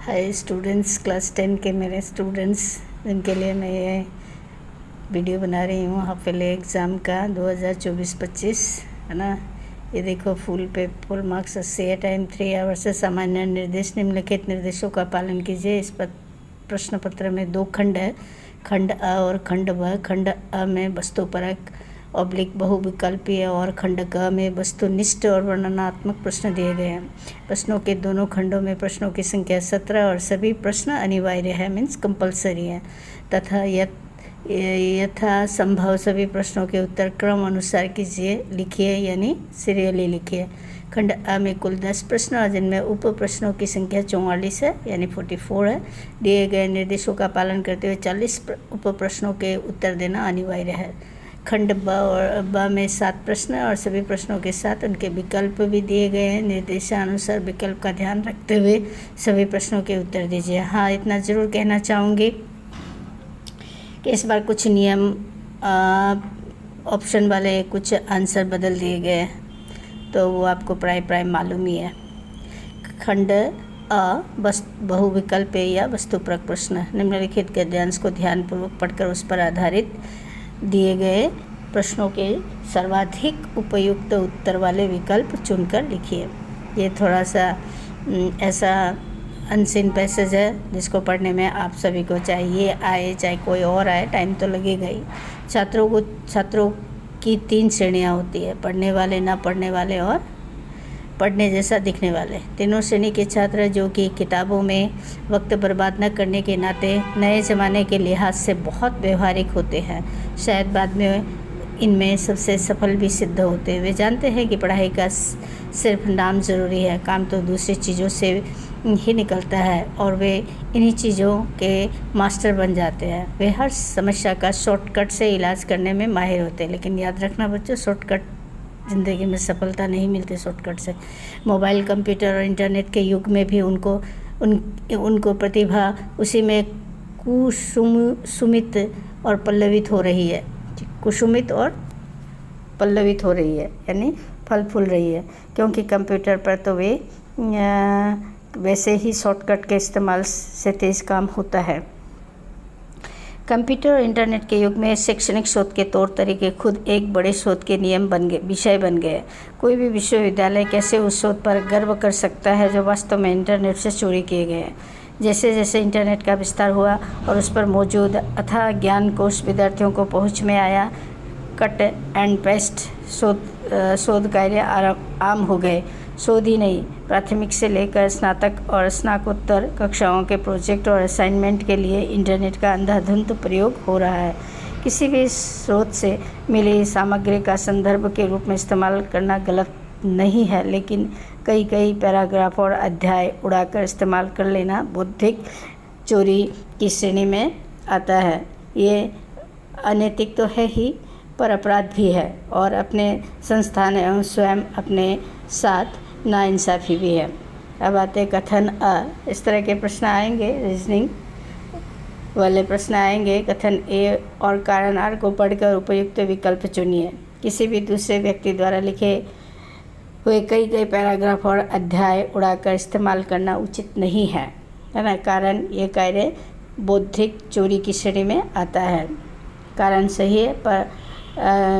Hi students, class 10 के मेरे students जिनके लिए मैं ये वीडियो बना रही हूँ हाफ ईयरली एग्ज़ाम का 2024-25 है ना। ये देखो फुल मार्क्स 80 टाइम 3 आवर्स से सामान्य निर्देश निम्नलिखित निर्देशों का पालन कीजिए। इस प्रश्न पत्र में 2 खंड है, खंड अ और खंड ब। खंड अ में वस्तुपरक ऑब्लिक बहुविकल्पीय और खंड ग में वस्तुनिष्ठ और वर्णनात्मक प्रश्न दिए गए हैं। प्रश्नों के दोनों खंडों में प्रश्नों की संख्या 17 और सभी प्रश्न अनिवार्य है, मीन्स कंपलसरी है, तथा यथा संभव सभी प्रश्नों के उत्तर क्रम अनुसार कीजिए, लिखिए यानी सीरियली लिखिए। खंड अ में कुल 10 प्रश्न और जिनमें उप प्रश्नों की संख्या 44 है यानी 44 है। दिए गए निर्देशों का पालन करते हुए 40 उप प्रश्नों के उत्तर देना अनिवार्य है। खंड ब में 7 प्रश्न और सभी प्रश्नों के साथ उनके विकल्प भी दिए गए हैं। निर्देशानुसार विकल्प का ध्यान रखते हुए सभी प्रश्नों के उत्तर दीजिए। हाँ, इतना ज़रूर कहना चाहूँगी कि इस बार कुछ नियम ऑप्शन वाले कुछ आंसर बदल दिए गए हैं, तो वो आपको प्राय मालूम ही है। खंड अ बहुविकल्प या वस्तुपरक प्रश्न। निम्नलिखित गद्यांश को ध्यानपूर्वक पढ़कर उस पर आधारित दिए गए प्रश्नों के सर्वाधिक उपयुक्त उत्तर वाले विकल्प चुनकर लिखिए। ये थोड़ा सा ऐसा अनसीन पैसेज है जिसको पढ़ने में आप सभी को चाहे ये आए चाहे कोई और आए, टाइम तो लगेगा ही। छात्रों की 3 श्रेणियाँ होती है, पढ़ने वाले, ना पढ़ने वाले और पढ़ने जैसा दिखने वाले। तीनों श्रेणी के छात्र जो कि किताबों में वक्त बर्बाद न करने के नाते नए ज़माने के लिहाज से बहुत व्यवहारिक होते हैं, शायद बाद में इनमें सबसे सफल भी सिद्ध होते हैं। वे जानते हैं कि पढ़ाई का सिर्फ नाम ज़रूरी है, काम तो दूसरी चीज़ों से ही निकलता है और वे इन्हीं चीज़ों के मास्टर बन जाते हैं। वे हर समस्या का शॉर्टकट से इलाज करने में माहिर होते हैं, लेकिन याद रखना बच्चों, शॉर्टकट ज़िंदगी में सफलता नहीं मिलती शॉर्टकट से। मोबाइल, कंप्यूटर और इंटरनेट के युग में भी उनको प्रतिभा उसी में कुसुमित और पल्लवित हो रही है। कुसुमित और पल्लवित हो रही है यानी फल फूल रही है, क्योंकि कंप्यूटर पर तो वे वैसे ही शॉर्टकट के इस्तेमाल से तेज़ काम होता है। कंप्यूटर और इंटरनेट के युग में शैक्षणिक शोध के तौर तरीके खुद एक बड़े शोध के विषय बन गए। कोई भी विश्वविद्यालय कैसे उस शोध पर गर्व कर सकता है जो वास्तव में इंटरनेट से चोरी किए गए हैं। जैसे जैसे इंटरनेट का विस्तार हुआ और उस पर मौजूद अथाह ज्ञान कोश विद्यार्थियों को पहुँच में आया, कट एंड पेस्ट शोध कार्य आम हो गए। शोध ही नहीं, प्राथमिक से लेकर स्नातक और स्नातकोत्तर कक्षाओं के प्रोजेक्ट और असाइनमेंट के लिए इंटरनेट का अंधाधुंध प्रयोग हो रहा है। किसी भी स्रोत से मिली सामग्री का संदर्भ के रूप में इस्तेमाल करना गलत नहीं है, लेकिन कई पैराग्राफ और अध्याय उड़ाकर इस्तेमाल कर लेना बौद्धिक चोरी की श्रेणी में आता है। ये अनैतिक तो है ही, पर अपराध भी है और अपने संस्थान एवं स्वयं अपने साथ नाइंसाफ़ी भी है। अब आते कथन अ। इस तरह के प्रश्न आएंगे, रीजनिंग वाले प्रश्न आएंगे। कथन ए और कारण आर को पढ़कर उपयुक्त विकल्प चुनिए। किसी भी दूसरे व्यक्ति द्वारा लिखे हुए कई पैराग्राफ और अध्याय उड़ाकर इस्तेमाल करना उचित नहीं है ना। कारण ये कार्य बौद्धिक चोरी की श्रेणी में आता है। कारण सही है पर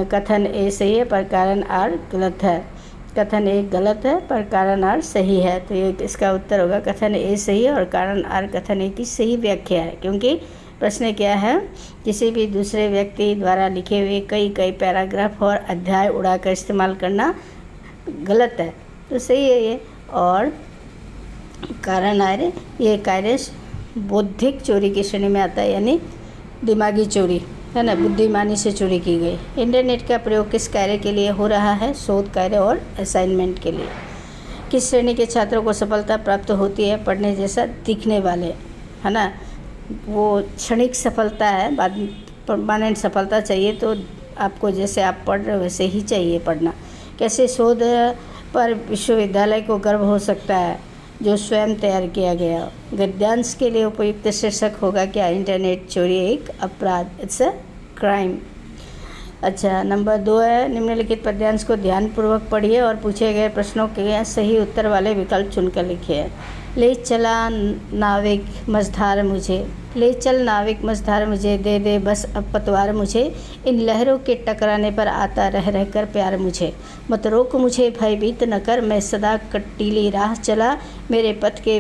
कथन ए सही है पर कारण आर गलत है। कथन ए गलत है पर कारण आर सही है, तो ये इसका उत्तर होगा कथन ए सही है और कारण आर कथन ए की सही व्याख्या है। क्योंकि प्रश्न क्या है, किसी भी दूसरे व्यक्ति द्वारा लिखे हुए कई पैराग्राफ और अध्याय उड़ाकर इस्तेमाल करना गलत है, तो सही है ये। और कारण आर ये कार्य बौद्धिक चोरी की श्रेणी में आता है, यानी दिमागी चोरी है ना, बुद्धिमानी से चोरी की गई। इंटरनेट का प्रयोग किस कार्य के लिए हो रहा है? शोध कार्य और असाइनमेंट के लिए। किस श्रेणी के छात्रों को सफलता प्राप्त होती है? पढ़ने जैसा दिखने वाले, है ना। वो क्षणिक सफलता है, बाद में परमानेंट सफलता चाहिए तो आपको जैसे आप पढ़ रहे हो वैसे ही चाहिए पढ़ना। कैसे शोध पर विश्वविद्यालय को गर्व हो सकता है जो स्वयं तैयार किया गया। गद्यांश के लिए उपयुक्त शीर्षक होगा क्या? इंटरनेट चोरी एक अपराध, इट्स अ क्राइम। अच्छा, नंबर 2 है, निम्नलिखित पद्यांश को ध्यानपूर्वक पढ़िए और पूछे गए प्रश्नों के सही उत्तर वाले विकल्प चुनकर लिखिए। ले चला नाविक मझधार मुझे, ले चल नाविक मझधार मुझे, दे दे बस अब पतवार मुझे, इन लहरों के टकराने पर आता रह रह कर प्यार मुझे। मत रोक मुझे भयभीत न कर, मैं सदा कटीली राह चला, मेरे पथ के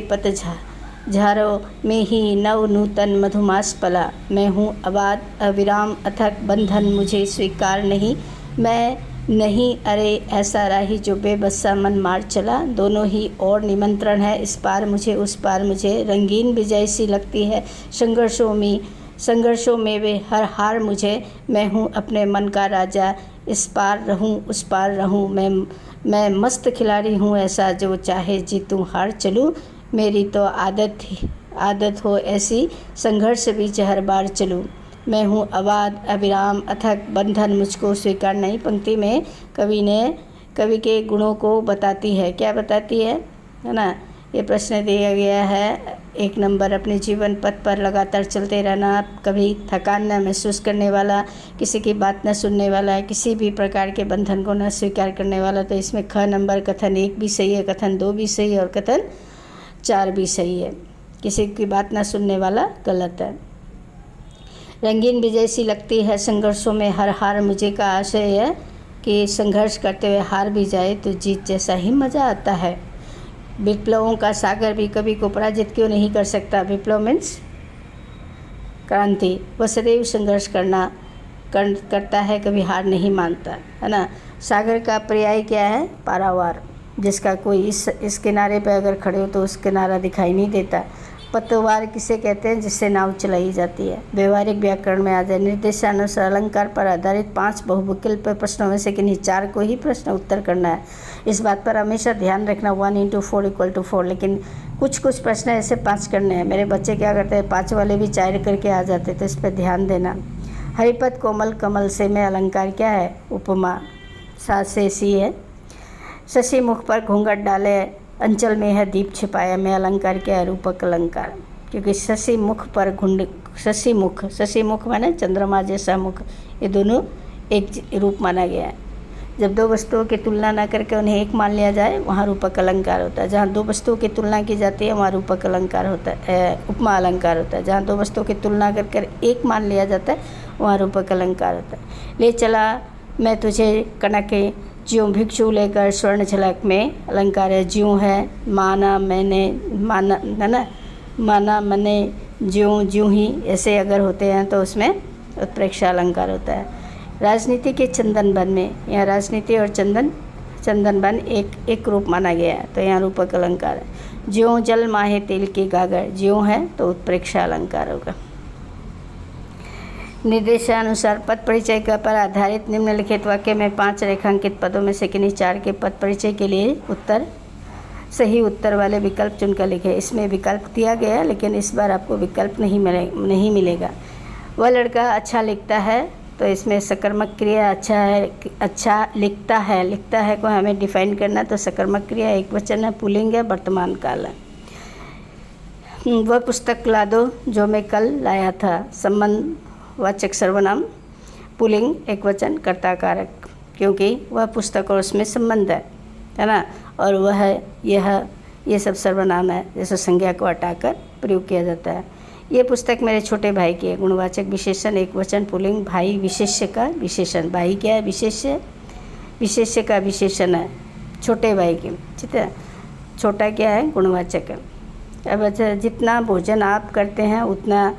झारों में ही नव नूतन मधुमास पला। मैं हूँ आबाद अविराम अथक बंधन मुझे स्वीकार नहीं, मैं नहीं अरे ऐसा राही जो बेबसा मन मार चला। दोनों ही और निमंत्रण है, इस पार मुझे उस पार मुझे, रंगीन विजय सी लगती है संघर्षों में वे हर हार मुझे। मैं हूँ अपने मन का राजा, इस पार रहूँ उस पार रहूँ, मैं मस्त खिलाड़ी हूँ ऐसा, जो चाहे जीतूँ हार चलूँ। मेरी तो आदत हो ऐसी, संघर्ष बीच हर बार चलूँ। मैं हूँ आबाद अविराम अथक बंधन मुझको स्वीकार नहीं। पंक्ति में कवि के गुणों को बताती है। क्या बताती है ना? ये प्रश्न दिया गया है। 1 नंबर, अपने जीवन पथ पर लगातार चलते रहना, कभी थकान न महसूस करने वाला, किसी की बात न सुनने वाला, किसी भी प्रकार के बंधन को न स्वीकार करने वाला। तो इसमें ख नंबर कथन 1 भी सही है, कथन 2 भी सही है और कथन 4 भी सही है। किसी की बात न सुनने वाला गलत है। रंगीन विजय सी लगती है संघर्षों में हर हार मुझे का आशय है कि संघर्ष करते हुए हार भी जाए तो जीत जैसा ही मज़ा आता है। विप्लवों का सागर भी कभी को पराजित क्यों नहीं कर सकता। विप्लव मीन्स क्रांति। वह सदैव संघर्ष करता है, कभी हार नहीं मानता, है ना। सागर का पर्याय क्या है? पारावार, जिसका कोई इस किनारे पर अगर खड़े हो तो उस किनारा दिखाई नहीं देता। पतवार किसे कहते हैं? जिससे नाव चलाई जाती है। व्यवहारिक व्याकरण में आ जाए। निर्देशानुसार अलंकार पर आधारित 5 बहुविकल्प प्रश्नों में से किन्हीं 4 को ही प्रश्न उत्तर करना है। इस बात पर हमेशा ध्यान रखना 1 × 4 = 4, लेकिन कुछ प्रश्न ऐसे 5 करने हैं। मेरे बच्चे क्या करते हैं, 5 वाले भी 4 करके आ जाते, तो इस पर ध्यान देना। हरिपद कोमल कमल से में अलंकार क्या है? उपमा। 7 से सी है। शशि मुख पर घूंघट डाले अंचल में है दीप छिपाया में अलंकार क्या है? रूपक अलंकार। क्योंकि शशि मुख माने चंद्रमा जैसा मुख, ये दोनों एक रूप माना गया है। जब 2 वस्तुओं की तुलना ना करके उन्हें एक मान लिया जाए, वहाँ रूपक अलंकार होता है। जहाँ 2 वस्तुओं की तुलना की जाती है, वहाँ रूपक अलंकार होता है, उपमा अलंकार होता है। जहाँ 2 वस्तुओं की तुलना कर एक मान लिया जाता है, वहाँ रूपक अलंकार होता है। ले चला मैं तुझे कनक ज्यों भिक्षु लेकर स्वर्ण झलक में अलंकार है। ज्यों है माना मैंने ज्यों ही, ऐसे अगर होते हैं तो उसमें उत्प्रेक्षा अलंकार होता है। राजनीति के चंदन वन में, यहाँ राजनीति और चंदन वन एक रूप माना गया है, तो यहाँ रूपक अलंकार है। ज्यों जल माहे तेल की गागर, ज्यों है तो उत्प्रेक्षा अलंकार होगा। निर्देशानुसार पद परिचय का पर आधारित निम्नलिखित वाक्य में 5 रेखांकित पदों में से किन्हीं 4 के पद परिचय के लिए सही उत्तर वाले विकल्प चुनकर लिखे। इसमें विकल्प दिया गया, लेकिन इस बार आपको विकल्प नहीं मिलेगा। वह लड़का अच्छा लिखता है, तो इसमें सकर्मक क्रिया अच्छा लिखता है को हमें डिफाइन करना, तो सकर्मक क्रिया एक वचन है, पुल्लिंग है, वर्तमान काल है। वह पुस्तक ला दो जो मैं कल लाया था, संबंध वाचक सर्वनाम, पुल्लिंग एक वचन, कर्ता कारक, क्योंकि वह पुस्तक और उसमें संबंध है ना। और वह ये सब सर्वनाम है, जैसे संज्ञा को हटाकर प्रयोग किया जाता है। ये पुस्तक मेरे छोटे भाई की है। गुणवाचक विशेषण एक वचन, पुल्लिंग, भाई विशेष्य का विशेषण। भाई क्या है? विशेष्य का विशेषण है, छोटे भाई की, ठीक है। छोटा क्या है? गुणवाचक है। अब अच्छा, जितना भोजन आप करते हैं उतना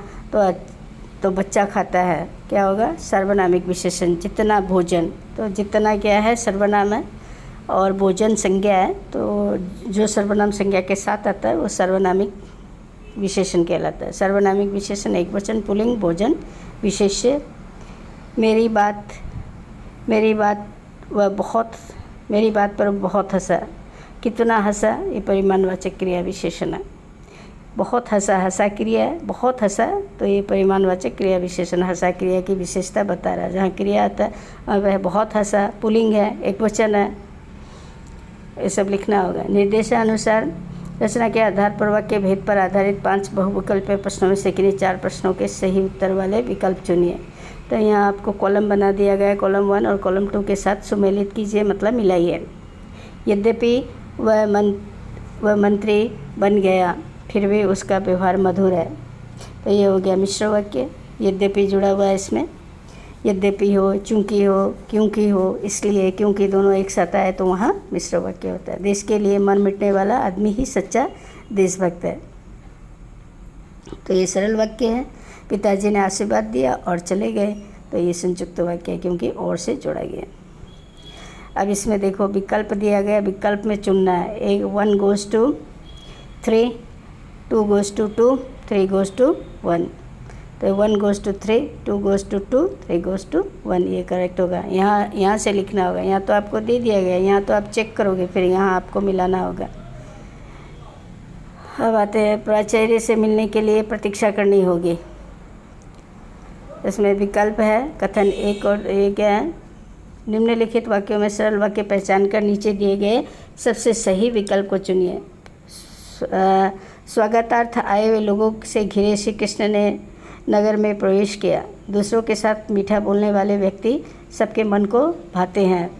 तो बच्चा खाता है, क्या होगा? सर्वनामिक विशेषण। जितना भोजन, तो जितना क्या है? सर्वनाम है, और भोजन संज्ञा है, तो जो सर्वनाम संज्ञा के साथ आता है वो सर्वनामिक विशेषण कहलाता है। सर्वनामिक विशेषण एक वचन, पुल्लिंग, भोजन, विशेष्य। मेरी बात पर बहुत हंसा। कितना हंसा? ये परिमाणवाचक क्रिया विशेषण है। बहुत हंसा क्रिया है, बहुत हंसा, तो ये परिमाणवाचक क्रिया विशेषण हंसा क्रिया की विशेषता बता रहा है। जहाँ क्रिया आता है वह बहुत हंसा, पुल्लिंग है, एक वचन है, ये सब लिखना होगा। निर्देशानुसार रचना के आधार पर वाक्य भेद पर आधारित 5 बहुविकल्पीय प्रश्नों में से किन्हीं 4 प्रश्नों के सही उत्तर वाले विकल्प चुनिए। तो यहाँ आपको कॉलम बना दिया गया है, कॉलम 1 और कॉलम 2 के साथ सुमेलित कीजिए, मतलब मिलाइए। यद्यपि वह मंत्री बन गया, फिर भी उसका व्यवहार मधुर है। तो ये हो गया मिश्र वाक्य। यद्यपि जुड़ा हुआ है इसमें, यद्यपि हो, चूँकि हो, क्योंकि हो, इसलिए, क्योंकि दोनों एक साथ आए तो वहाँ मिश्र वाक्य होता है। देश के लिए मर मिटने वाला आदमी ही सच्चा देशभक्त है। तो ये सरल वाक्य है। पिताजी ने आशीर्वाद दिया और चले गए, तो ये संयुक्त वाक्य है क्योंकि और से जोड़ा गया। अब इसमें देखो विकल्प दिया गया, विकल्प में चुनना है। एक 1 goes to 3, 2 goes to 2, 3 goes to 1। तो 1 goes to 3, 2 goes to 2, 3 goes to 1, ये करेक्ट होगा। यहाँ से लिखना होगा, यहाँ तो आपको दे दिया गया, यहाँ तो आप चेक करोगे, फिर यहाँ आपको मिलाना होगा। अब आते हैं प्राचार्य से मिलने के लिए प्रतीक्षा करनी होगी। इसमें विकल्प है, कथन एक और ये क्या है, निम्नलिखित वाक्यों में सरल वाक्य पहचान कर नीचे दिए गए सबसे सही विकल्प को चुनिए। स्वागतार्थ आए हुए लोगों से घिरे श्री कृष्ण ने नगर में प्रवेश किया। दूसरों के साथ मीठा बोलने वाले व्यक्ति सबके मन को भाते हैं।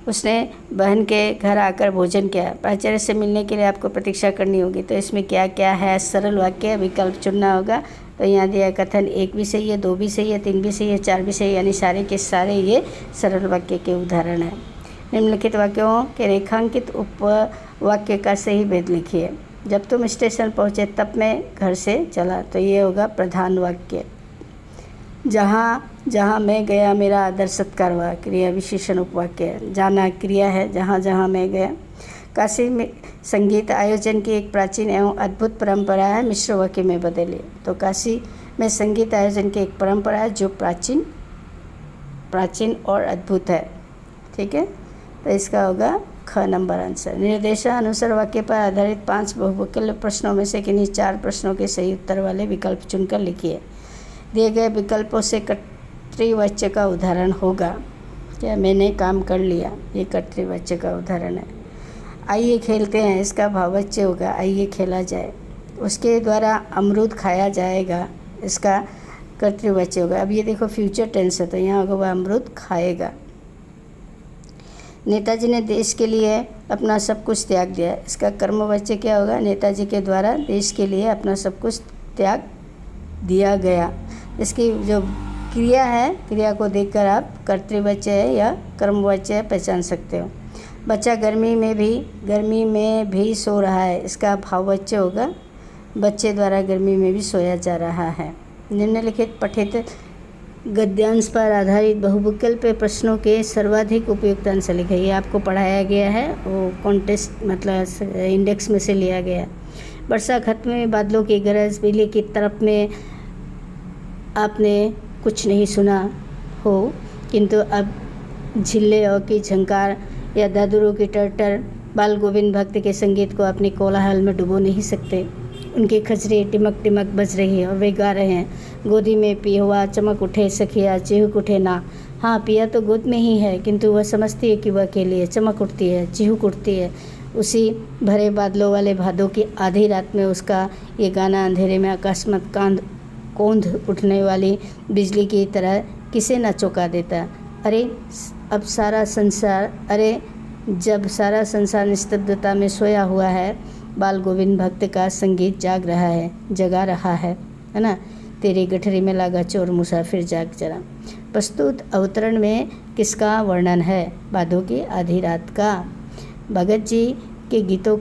उसने बहन के घर आकर भोजन किया। प्राचार्य से मिलने के लिए आपको प्रतीक्षा करनी होगी। तो इसमें क्या क्या है, सरल वाक्य, विकल्प चुनना होगा। तो यहाँ दिया कथन 1 भी सही है, 2 भी सही है, 3 भी सही है, 4 भी सही है, यानी सारे के सारे ये सरल वाक्य के उदाहरण हैं। निम्नलिखित वाक्यों के रेखांकित उपवाक्य का सही भेद लिखिए। जब तुम स्टेशन पहुँचे तब मैं घर से चला, तो ये होगा प्रधान वाक्य। जहाँ जहाँ मैं गया मेरा आदर सत्कार हुआ, क्रिया विशेषण उपवाक्य। जाना क्रिया है, जहाँ जहाँ मैं गया। काशी में संगीत आयोजन की एक प्राचीन एवं अद्भुत परंपरा है, मिश्र वाक्य में बदले। तो काशी में संगीत आयोजन की एक परंपरा है जो प्राचीन और अद्भुत है। ठीक है, तो इसका होगा ख नंबर आंसर। निर्देशानुसार वाक्य पर आधारित 5 बहुविकल्प प्रश्नों में से किन्हीं 4 प्रश्नों के सही उत्तर वाले विकल्प चुनकर लिखिए। दिए गए विकल्पों से कर्तृवाच्य का उदाहरण होगा। क्या मैंने काम कर लिया, ये कर्तृवाच्य का उदाहरण है। आइए खेलते हैं, इसका भाववाच्य होगा आइए खेला जाए। उसके द्वारा अमरूद खाया जाएगा, इसका कर्तृवाच्य होगा। अब ये देखो फ्यूचर टेंस है, तो यहाँ होगा वह अमरूद खाएगा। नेताजी ने देश के लिए अपना सब कुछ त्याग दिया, इसका कर्मवाच्य क्या होगा। नेताजी के द्वारा देश के लिए अपना सब कुछ त्याग दिया गया। इसकी जो क्रिया है, क्रिया को देखकर आप कर्तृवाच्य है या कर्मवाच्य पहचान सकते हो। बच्चा गर्मी में भी सो रहा है, इसका भाववाच्य होगा। बच्चे द्वारा गर्मी में भी सोया जा रहा है। निम्नलिखित पठित गद्यांश पर आधारित बहुविकल्प प्रश्नों के सर्वाधिक उपयुक्त आंसर लिखें। ये आपको पढ़ाया गया है, वो कॉन्टेस्ट मतलब इंडेक्स में से लिया गया है। वर्षा खत्म में बादलों की गरज, बिजली की तरफ में आपने कुछ नहीं सुना हो, किंतु अब झिल्ले और की झंकार या दादुरों की टरटर बाल गोविंद भक्त के संगीत को अपने कोलाहल में डुबो नहीं सकते। उनकी खचरी टिमक टिमक बज रही है और वे गा रहे हैं, गोदी में पिहुआ चमक उठे सखिया चिहुक उठे ना। हाँ, पिया तो गोद में ही है, किंतु वह समझती है कि वह अकेली है, चमक उठती है, चिहुक उठती है। उसी भरे बादलों वाले भादों की आधी रात में उसका ये गाना अंधेरे में अकस्मात कौंध उठने वाली बिजली की तरह किसे न चौंका देता। जब सारा संसार निस्तब्धता में सोया हुआ है, बाल गोविंद भक्त का संगीत जगा रहा है ना। तेरी गठरी में लागा चोर मुसाफिर जाग जरा। प्रस्तुत अवतरण में किसका वर्णन है? भादों की आधी रात का। भगत जी के गीतों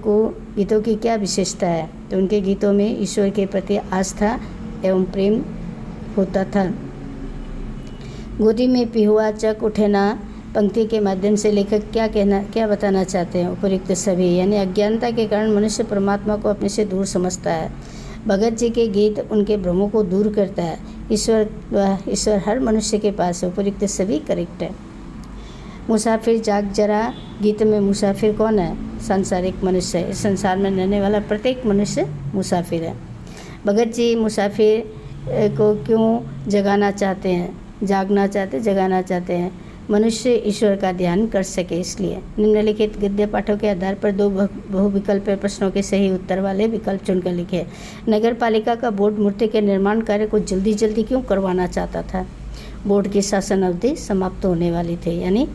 की क्या विशेषता है? तो उनके गीतों में ईश्वर के प्रति आस्था एवं प्रेम होता था। गोदी में पिहुआ चक उठे ना पंक्ति के माध्यम से लेखक क्या बताना चाहते हैं? उपयुक्त सभी, यानी अज्ञानता के कारण मनुष्य परमात्मा को अपने से दूर समझता है। भगत जी के गीत उनके भ्रमों को दूर करता है। ईश्वर हर मनुष्य के पास है। उपयुक्त सभी करेक्ट है। मुसाफिर जाग जरा गीत में मुसाफिर कौन है? सांसारिक मनुष्य। इस संसार में रहने वाला प्रत्येक मनुष्य मुसाफिर है। भगत जी मुसाफिर को क्यों जगाना चाहते हैं? मनुष्य ईश्वर का ध्यान कर सके, इसलिए। निम्नलिखित गद्य पाठों के आधार पर 2 बहुविकल्प प्रश्नों के सही उत्तर वाले विकल्प चुनकर लिखे। नगर पालिका का बोर्ड मूर्ति के निर्माण कार्य को जल्दी क्यों चाहता था? बोर्ड की शासन अवधि समाप्त होने वाली थी, यानी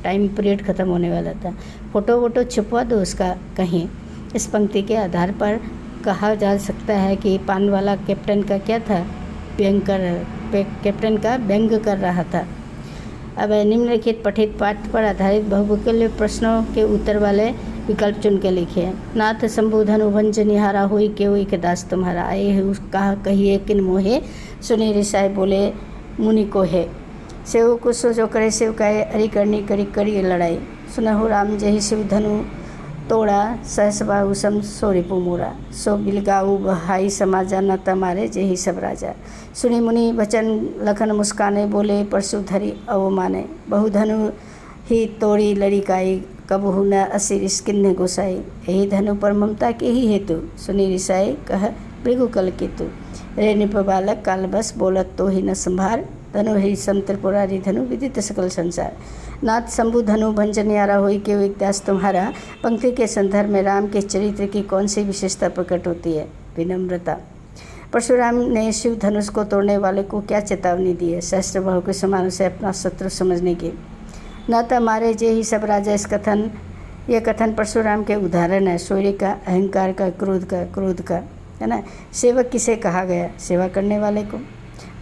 टाइम पीरियड ख़त्म होने वाला था। फोटो छुपवा दो उसका कहीं, इस पंक्ति के आधार पर कहा जा सकता है कि पान वाला कैप्टन का क्या था, कैप्टन का व्यंग कर रहा था। अब निम्नलिखित पठित पाठ पर आधारित बहुविकल्य प्रश्नों के उत्तर वाले विकल्प चुन के लिखिए। नाथ शंभु धनु भंज निहारा हुई केवई के दास तुम्हारा, आए है कहा कहिए किन मोहे, सुने रिसाए बोले मुनि को है। सेव कुछ जो करे सेव काए, अरि करनी करी करी लड़ाई, सुनहु राम जही शिव धनु तोड़ा, सहस बाहु सम सो रिपु मोरा, सो बिलगाऊ बहाई समाजा न तमारे जेहि सब राजा। सुनी मुनि वचन लखन मुस्काने, बोले परशु धरी अवमाने, बहुधनु ही तोड़ी लड़िकाई, कबहु न असिरिस किन्ने गोसाई, यही धनु पर ममता के ही हेतु, सुनी रिसाई कह भृगु कल केतु, रे निप बालक काल बस बोलत तो ही न संभार, धनु ही सम त्रिपुरारी धनु विदित सकल संसार। नाथ शंभु धनु भंज न्यारा होई के एक दास तुम्हारा पंक्ति के संदर्भ में राम के चरित्र की कौन सी विशेषता प्रकट होती है? विनम्रता। परशुराम ने शिव धनुष को तोड़ने वाले को क्या चेतावनी दी है? सहस्त्र बाहु के समान उसे अपना शत्रु समझने की। न तो मारे जे ही सब राजा, इस कथन यह कथन परशुराम के उदाहरण है, शौर्य का, अहंकार का, क्रोध का, है ना। सेवक किसे कहा गया? सेवा करने वाले को।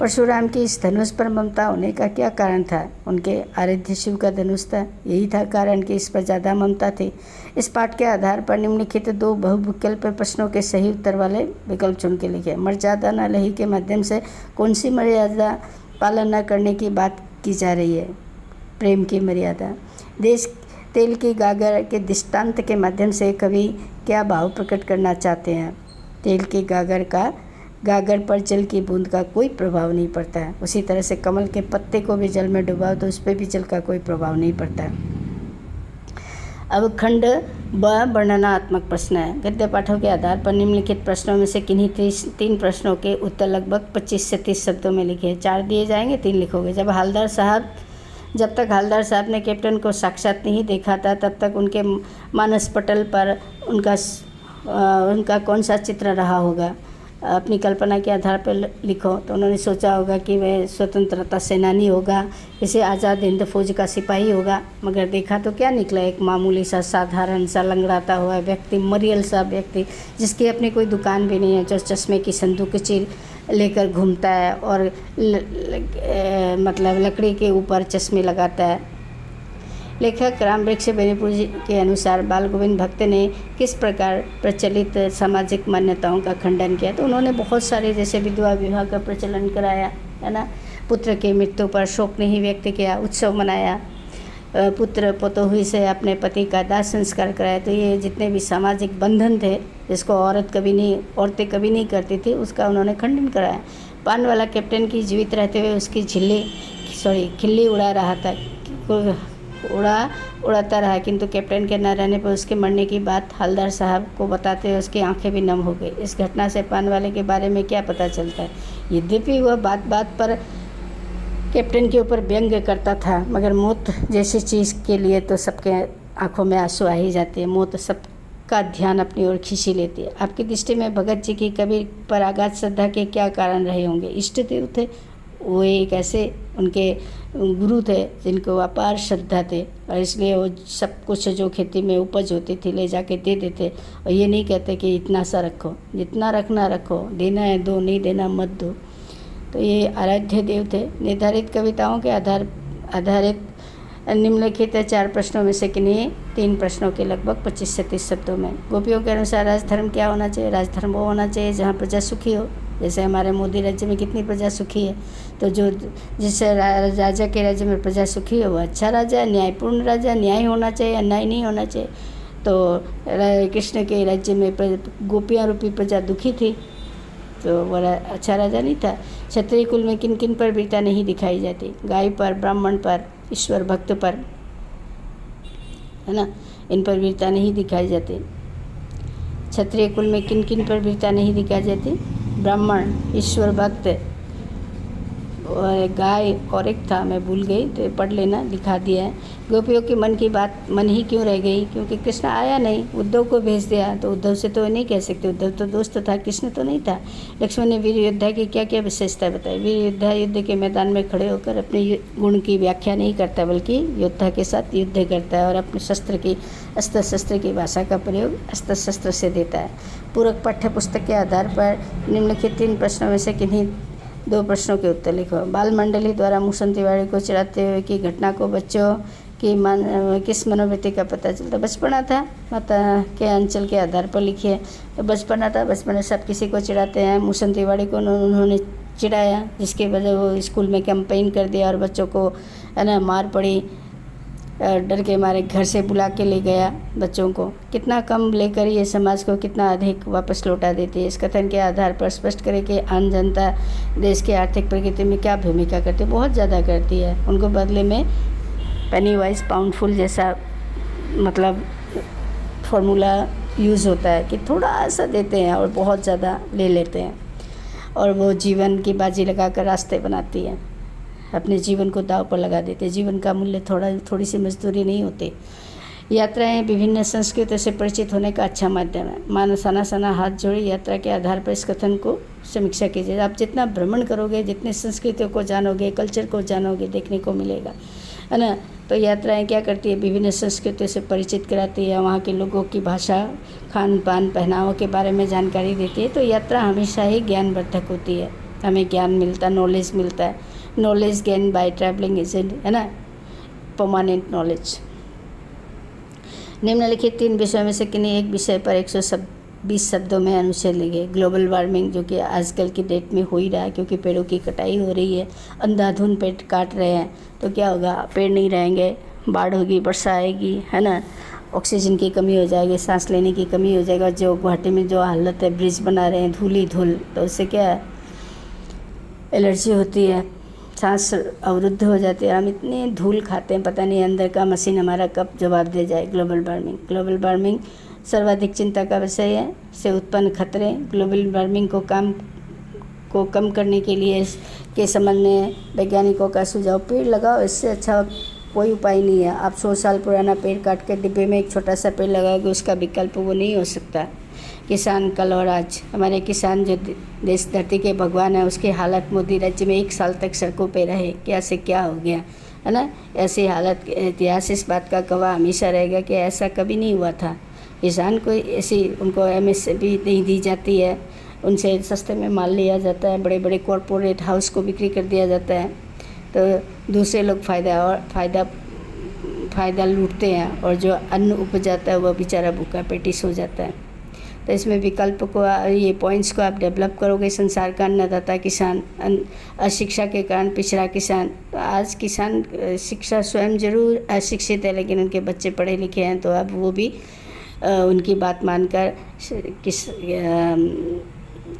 परशुराम की इस धनुष पर ममता होने का क्या कारण था? उनके आराध्य शिव का धनुष था, यही था कारण कि इस पर ज़्यादा ममता थी। इस पाठ के आधार पर निम्नलिखित दो बहुविकल्प प्रश्नों के सही उत्तर वाले विकल्प चुन के लिखे। मर्यादा न लही के माध्यम से कौन सी मर्यादा पालन न करने की बात की जा रही है? प्रेम की मर्यादा। देश तेल की गागर के दृष्टांत के माध्यम से कवि क्या भाव प्रकट करना चाहते हैं? तेल की गागर पर जल की बूंद का कोई प्रभाव नहीं पड़ता है। उसी तरह से कमल के पत्ते को भी जल में डुबाओ तो उस पर भी जल का कोई प्रभाव नहीं पड़ता है। अब खंड ब वर्णनात्मक प्रश्न है। गद्य पाठों के आधार पर निम्नलिखित प्रश्नों में से किन्हीं 3 प्रश्नों के उत्तर लगभग 25 से 30 शब्दों में लिखे। 4 दिए जाएंगे, 3 लिखोगे। जब तक हालदार साहब ने कैप्टन को साक्षात नहीं देखा था तब तक उनके मानस पटल पर उनका कौन सा चित्र रहा होगा? अपनी कल्पना के आधार पर लिखो। तो उन्होंने सोचा होगा कि वह स्वतंत्रता सेनानी होगा, इसे आज़ाद हिंद फौज का सिपाही होगा, मगर देखा तो क्या निकला? एक मामूली सा साधारण सा लंगड़ाता हुआ व्यक्ति, मरियल सा व्यक्ति जिसकी अपनी कोई दुकान भी नहीं है, जो चश्मे की संदूक चीर लेकर घूमता है और मतलब लकड़ी के ऊपर चश्मे लगाता है। लेखक रामवृक्ष बेनीपुर के अनुसार बाल गोविंद भक्त ने किस प्रकार प्रचलित सामाजिक मान्यताओं का खंडन किया? तो उन्होंने बहुत सारे, जैसे विधवा विवाह का प्रचलन कराया, है ना, पुत्र की मृत्यु पर शोक नहीं व्यक्त किया, उत्सव मनाया, पुत्र पतोही से अपने पति का दाह संस्कार कराया। तो ये जितने भी सामाजिक बंधन थे जिसको औरतें कभी नहीं करती थी, उसका उन्होंने खंडन कराया। पान वाला कैप्टन की जीवित रहते हुए उसकी खिल्ली उड़ाता रहा, किंतु कैप्टन के न रहने पर उसके मरने की बात हवलदार साहब को बताते हुए उसकी आंखें भी नम हो गई। इस घटना से पान वाले के बारे में क्या पता चलता है? यद्यपि वह बात पर कैप्टन के ऊपर व्यंग्य करता था, मगर मौत जैसी चीज़ के लिए तो सबके आंखों में आंसू आ ही जाते हैं। मौत सबका ध्यान अपनी ओर खींची लेती है। आपकी दृष्टि में भगत जी की कबीर पर आगाध श्रद्धा के क्या कारण रहे होंगे? इष्ट देव थे, वो एक ऐसे उनके गुरु थे जिनको अपार श्रद्धा थे, और इसलिए वो सब कुछ जो खेती में उपज होती थी ले जाके दे देते, और ये नहीं कहते कि इतना सा रखो, जितना रखना रखो, देना है दो, नहीं देना मत दो। तो ये आराध्य देव थे। निर्धारित कविताओं के आधारित निम्नलिखित 4 प्रश्नों में से किन्हीं 3 प्रश्नों के लगभग 25 से 30 शब्दों में। गोपियों के अनुसार राजधर्म क्या होना चाहिए? राजधर्म वो होना चाहिए जहाँ प्रजा सुखी हो। जैसे हमारे मोदी राज्य में कितनी प्रजा सुखी है, तो जिस राजा के राज्य में प्रजा सुखी है वो अच्छा राजा है, न्यायपूर्ण राजा, न्याय होना चाहिए, अन्याय नहीं होना चाहिए। तो कृष्ण के राज्य में गोपियाँ रूपी प्रजा दुखी थी, तो वो अच्छा राजा नहीं था। क्षत्रिय कुल में किन किन पर वीरता नहीं दिखाई जाती? गाय पर, ब्राह्मण पर, ईश्वर भक्त पर, है ना, इन पर वीरता नहीं दिखाई जाती। क्षत्रिय कुल में किन किन पर वीरता नहीं दिखाई जाती? ब्राह्मण, ईश्वर भक्त, और गाय और एक था, मैं भूल गई, तो पढ़ लेना, लिखा दिया है। गोपियों की मन की बात मन ही क्यों रह गई, क्योंकि कृष्ण आया नहीं, उद्धव को भेज दिया। तो उद्धव से तो नहीं कह सकते, उद्धव तो दोस्त था, कृष्ण तो नहीं था। लक्ष्मण ने वीर योद्धा की क्या क्या विशेषता बताई। वीर योद्धा युद्ध के मैदान में खड़े होकर अपने गुण की व्याख्या नहीं करता, बल्कि योद्धा के साथ युद्ध करता है और अपने अस्त्र शस्त्र की भाषा का प्रयोग अस्त्र शस्त्र से देता है। पूरक पाठ्य पुस्तक के आधार पर निम्नलिखित 3 प्रश्नों में से किन्हीं 2 प्रश्नों के उत्तर लिखो। बाल मंडली द्वारा मूसन तिवारी को चिढ़ाते हुए की घटना को बच्चों की किस मनोवृत्ति का पता चलता। बचपना था, माता के अंचल के आधार पर लिखिए। तो बचपना था, बचपन में सब किसी को चिढ़ाते हैं। मूसन तिवारी को उन्होंने चिढ़ाया, जिसकी वजह वो स्कूल में कैंपेन कर दिया और बच्चों को है ना मार पड़ी। डर के मारे घर से बुला के ले गया बच्चों को। कितना कम लेकर ये समाज को कितना अधिक वापस लौटा देती है। इस कथन के आधार पर स्पष्ट करें कि आम जनता देश की आर्थिक प्रगति में क्या भूमिका करती है। बहुत ज़्यादा करती है। उनको बदले में पेनी वाइज पाउंडफुल जैसा मतलब फॉर्मूला यूज़ होता है कि थोड़ा सा देते हैं और बहुत ज़्यादा ले लेते हैं, और वो जीवन की बाजी लगाकर रास्ते बनाती है, अपने जीवन को दांव पर लगा देते। जीवन का मूल्य थोड़ी सी मजदूरी नहीं होती। यात्राएं विभिन्न संस्कृतियों से परिचित होने का अच्छा माध्यम है। मानो सना हाथ जोड़ी यात्रा के आधार पर इस कथन को समीक्षा कीजिए। आप जितना भ्रमण करोगे, जितने संस्कृतियों को जानोगे, कल्चर को जानोगे, देखने को मिलेगा, है ना। तो यात्राएं क्या करती है, विभिन्न संस्कृतियों से परिचित कराती है, वहाँ के लोगों की भाषा, खान पान, पहनावों के बारे में जानकारी देती है। तो यात्रा हमेशा ही ज्ञानवर्धक होती है, हमें ज्ञान मिलता, नॉलेज मिलता है। Knowledge gain by travelling is, है ना, परमानेंट नॉलेज। निम्नलिखित 3 विषयों में से किन्हीं एक विषय पर 120 शब्दों में अनुच्छेद लिखिए। ग्लोबल वार्मिंग, जो कि आजकल की डेट में हो ही रहा है, क्योंकि पेड़ों की कटाई हो रही है, अंधाधुंध पेड़ काट रहे हैं, तो क्या होगा, पेड़ नहीं रहेंगे, बाढ़ होगी, वर्षा आएगी, है ना, ऑक्सीजन की कमी हो जाएगी, सांस लेने की कमी हो जाएगा। जो गुवाहाटी में जो हालत है, ब्रिज बना रहे हैं, धूल ही धूल, तो उससे क्या है, एलर्जी होती है, सांस अवरुद्ध हो जाती है। हम इतनी धूल खाते हैं, पता नहीं अंदर का मशीन हमारा कब जवाब दे जाए। ग्लोबल वार्मिंग सर्वाधिक चिंता का विषय है। से उत्पन्न खतरे, ग्लोबल वार्मिंग को कम करने के लिए के संबंध में वैज्ञानिकों का सुझाव, पेड़ लगाओ, इससे अच्छा कोई उपाय नहीं है। आप 100 साल पुराना पेड़ काट कर डिब्बे में एक छोटा सा पेड़ लगाओगे, उसका विकल्प वो नहीं हो सकता। किसान कल और आज, हमारे किसान जो देश धरती के भगवान है, उसकी हालत मोदी राज्य में 1 साल तक सड़कों पे रहे, क्या से क्या हो गया, है ना। ऐसी हालत, इतिहास इस बात का गवाह हमेशा रहेगा कि ऐसा कभी नहीं हुआ था। किसान को ऐसी, उनको MSP नहीं दी जाती है, उनसे सस्ते में माल लिया जाता है, बड़े बड़े कॉरपोरेट हाउस को बिक्री कर दिया जाता है, तो दूसरे लोग फ़ायदा लूटते हैं, और जो अन्न उपज जाता है वह बेचारा भूखा पेटी सो जाता है। तो इसमें विकल्प को, ये पॉइंट्स को आप डेवलप करोगे। संसार का अन्नदाता किसान, अशिक्षा के कारण पिछड़ा किसान। तो आज किसान शिक्षा स्वयं जरूर अशिक्षित है, लेकिन उनके बच्चे पढ़े लिखे हैं, तो अब वो भी उनकी बात मानकर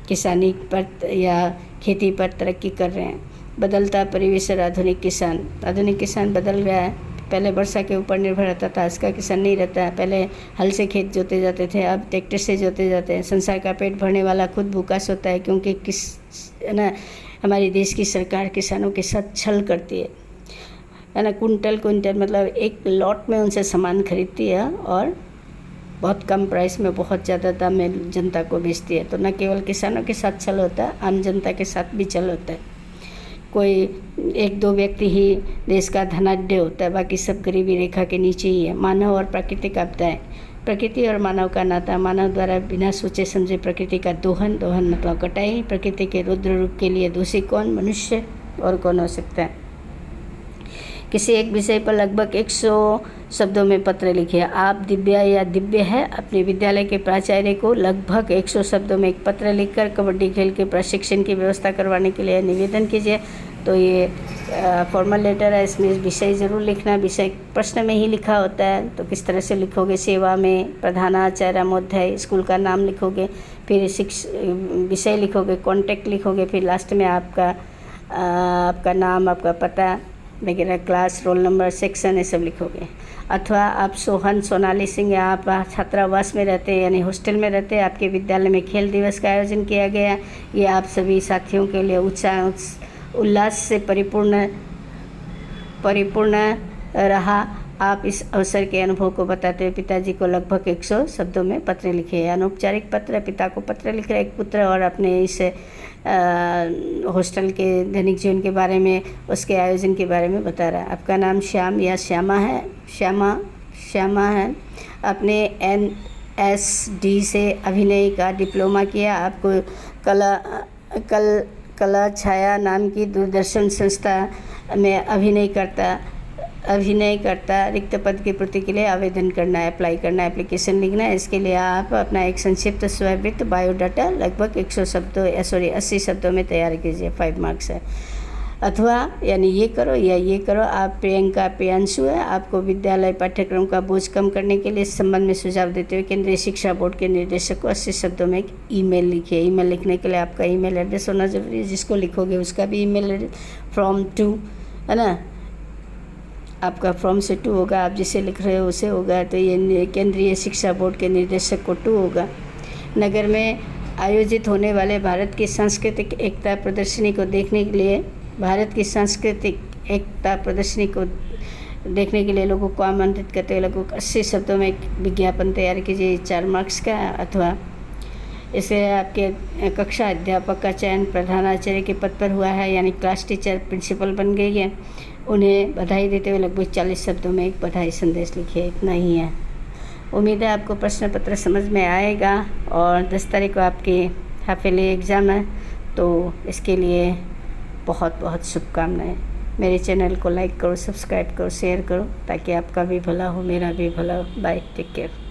किसानी पर या खेती पर तरक्की कर रहे हैं। बदलता परिवेश और आधुनिक किसान बदल गया है। पहले वर्षा के ऊपर निर्भर रहता था, आज का किसान नहीं रहता है। पहले हल से खेत जोते जाते थे, अब ट्रैक्टर से जोते जाते हैं। संसार का पेट भरने वाला खुद भूखा सोता है, क्योंकि हमारे देश की सरकार किसानों के साथ छल करती है ना। कुंटल मतलब एक लॉट में उनसे सामान खरीदती है और बहुत कम प्राइस में, बहुत ज़्यादा दाम में जनता को बेचती है। तो न केवल किसानों के साथ छल होता है, आम जनता के साथ भी छल होता है। कोई 1-2 व्यक्ति ही देश का धनाढ्य होता है, बाकी सब गरीबी रेखा के नीचे ही है। मानव और प्राकृतिक आपदाएं, प्रकृति और मानव का नाता। मानव द्वारा बिना सोचे समझे प्रकृति का दोहन मतलब कटाई। प्रकृति के रुद्र रूप के लिए दोषी कौन, मनुष्य, और कौन हो सकता है। किसी एक विषय पर लगभग 100 शब्दों में पत्र लिखिए। आप दिव्य है, अपने विद्यालय के प्राचार्य को लगभग 100 शब्दों में एक पत्र लिखकर कबड्डी खेल के प्रशिक्षण की व्यवस्था करवाने के लिए निवेदन कीजिए। तो ये फॉर्मल लेटर है, इसमें विषय ज़रूर लिखना। विषय प्रश्न में ही लिखा होता है, तो किस तरह से लिखोगे। सेवा में प्रधानाचार्य महोदय, स्कूल का नाम लिखोगे, फिर विषय लिखोगे, कॉन्टैक्ट लिखोगे, फिर लास्ट में आपका नाम, आपका पता वगैरह, क्लास, रोल नंबर, सेक्शन, ये सब लिखोगे। अथवा आप सोनाली सिंह, या आप छात्रावास में रहते हैं यानी हॉस्टल में रहते हैं, आपके विद्यालय में खेल दिवस का आयोजन किया गया। ये आप सभी साथियों के लिए उल्लास से परिपूर्ण रहा। आप इस अवसर के अनुभव को बताते हुए पिताजी को लगभग 100 शब्दों में पत्र लिखे। अनौपचारिक पत्र, पिता को पत्र लिख रहा है एक पुत्र, और अपने इस हॉस्टल के दैनिक जीवन के बारे में, उसके आयोजन के बारे में बता रहा है। आपका नाम श्याम या श्यामा है, श्यामा है। आपने NSD से अभिनय का डिप्लोमा किया। आपको कला छाया नाम की दूरदर्शन संस्था में अभिनय करता रिक्त पद की पूर्ति के लिए आवेदन करना है, अप्लाई करना है, एप्लीकेशन लिखना है। इसके लिए आप अपना एक संक्षिप्त स्ववृत्त बायोडाटा लगभग 80 शब्दों में तैयार कीजिए। 5 मार्क्स है। अथवा यानी ये करो या ये करो। आप प्रियांशु है। आपको विद्यालय पाठ्यक्रम का बोझ कम करने के लिए इस संबंध में सुझाव देते हुए केंद्रीय शिक्षा बोर्ड के निर्देशक को 80 शब्दों में एक ईमेल लिखिए। ईमेल लिखने के लिए आपका ईमेल एड्रेस होना जरूरी है। जिसको लिखोगे उसका भी ईमेल एड्रेस फ्रॉम टू, है ना, आपका फ्रॉम से टू होगा, आप जिसे लिख रहे हो उसे होगा। तो ये केंद्रीय शिक्षा बोर्ड के निर्देशक को टू होगा। नगर में आयोजित होने वाले भारत की सांस्कृतिक एकता प्रदर्शनी को देखने के लिए लोगों को आमंत्रित करते हुए लगभग 80 शब्दों में एक विज्ञापन तैयार कीजिए। 4 मार्क्स का। अथवा इसे आपके कक्षा अध्यापक का चयन प्रधानाचार्य के पद पर हुआ है, यानी क्लास टीचर प्रिंसिपल बन गई है। उन्हें बधाई देते हुए लगभग 40 शब्दों में एक बधाई संदेश लिखिए। इतना ही है। उम्मीद है आपको प्रश्न पत्र समझ में आएगा। और 10 तारीख को आपकी हाफ ईयरली एग्ज़ाम है, तो इसके लिए बहुत बहुत शुभकामनाएं। मेरे चैनल को लाइक करो, सब्सक्राइब करो, शेयर करो, ताकि आपका भी भला हो, मेरा भी भला हो। Bye, take care.